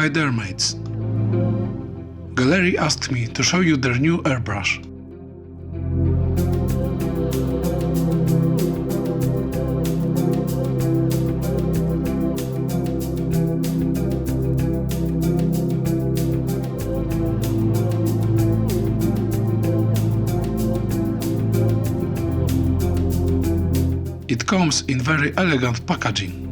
Hi there mates. Gaahleri asked me to show you their new airbrush. It comes in very elegant packaging.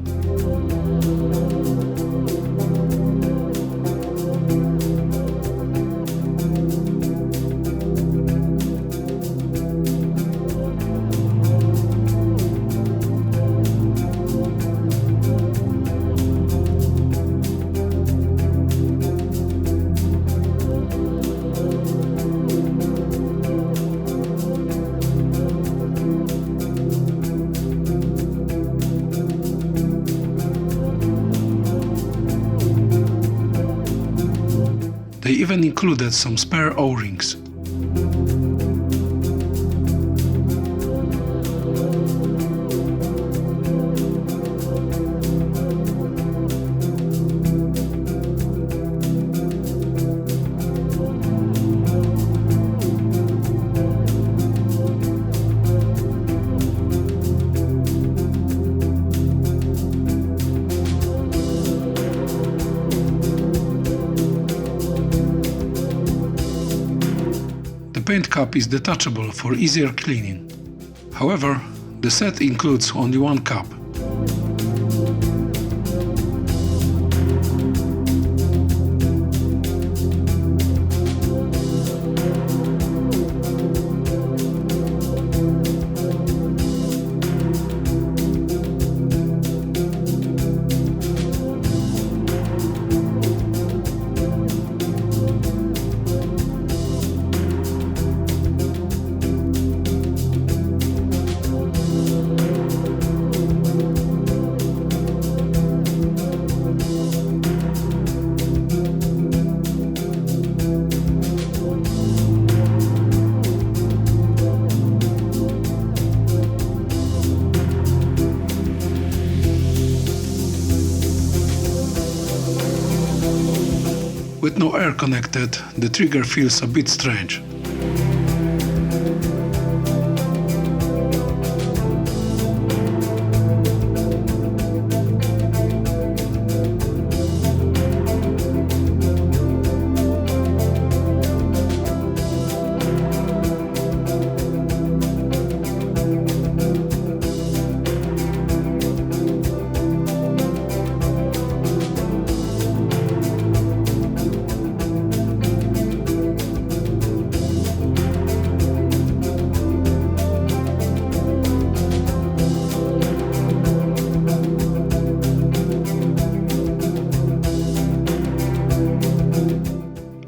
They even included some spare O-rings. The paint cap is detachable for easier cleaning. However, the set includes only one cap. With no air connected, the trigger feels a bit strange.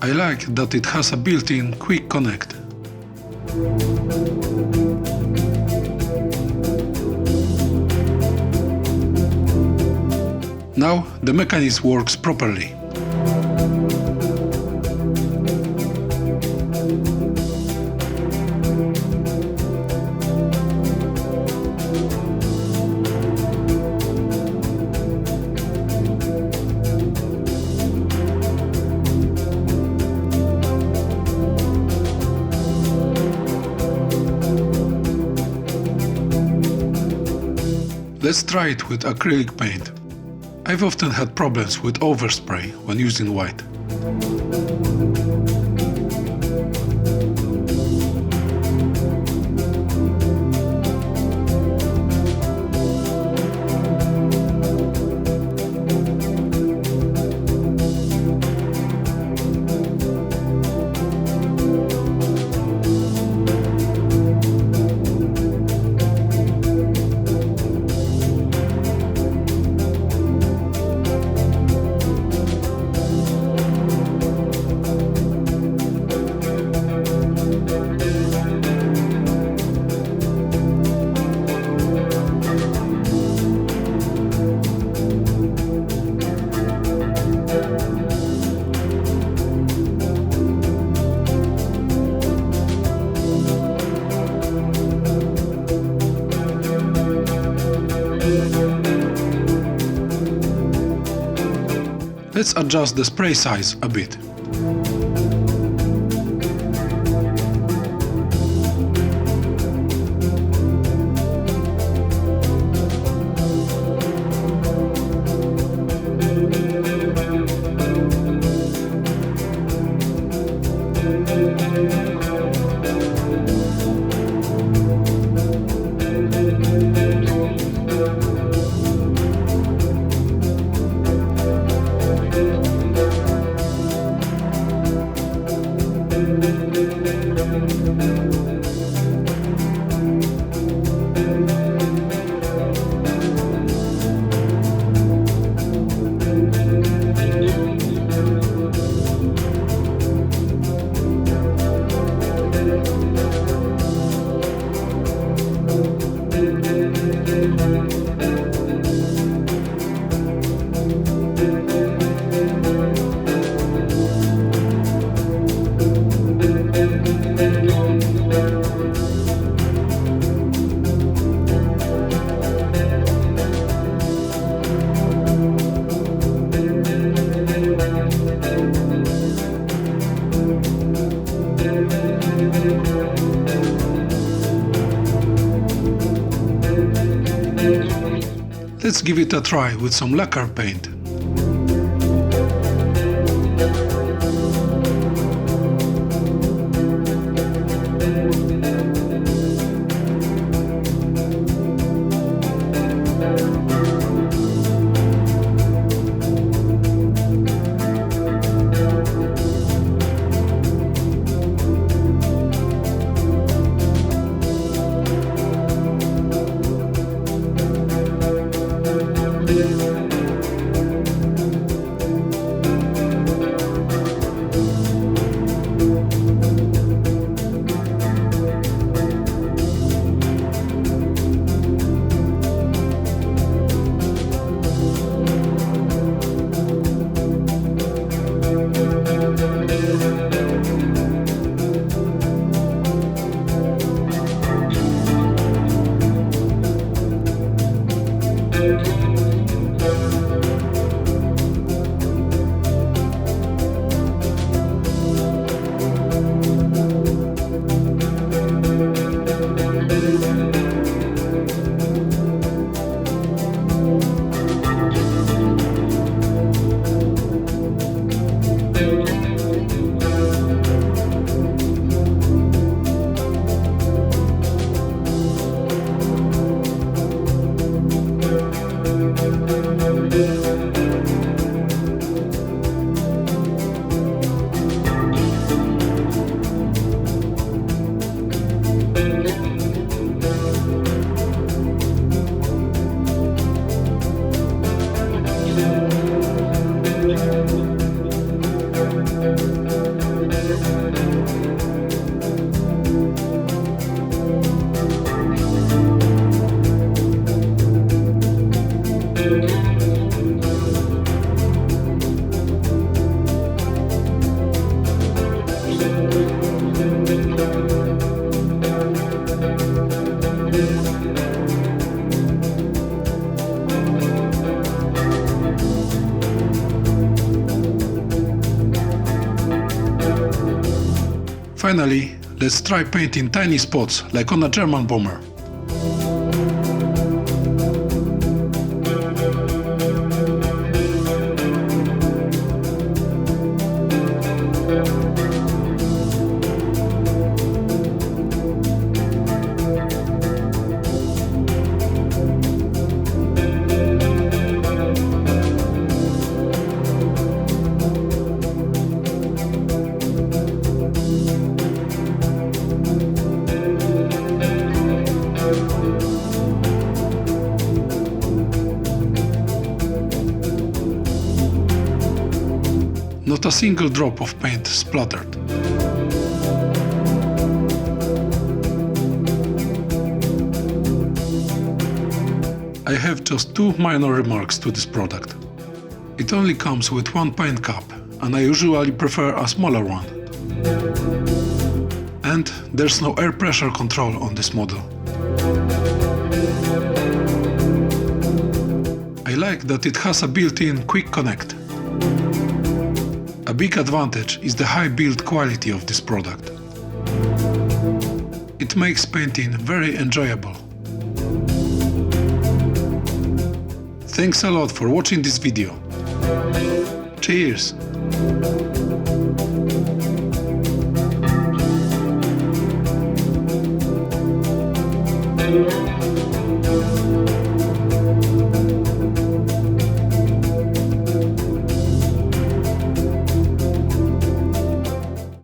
I like that it has a built-in quick connect. Now the mechanism works properly. Let's try it with acrylic paint. I've often had problems with overspray when using white. Let's adjust the spray size a bit. Let's give it a try with some lacquer paint. Finally, let's try painting tiny spots like on a German bomber. Not a single drop of paint splattered. I have just two minor remarks to this product. It only comes with one paint cup, and I usually prefer a smaller one. And there's no air pressure control on this model. I like that it has a built-in quick connect. A big advantage is the high build quality of this product. It makes painting very enjoyable. Thanks a lot for watching this video. Cheers!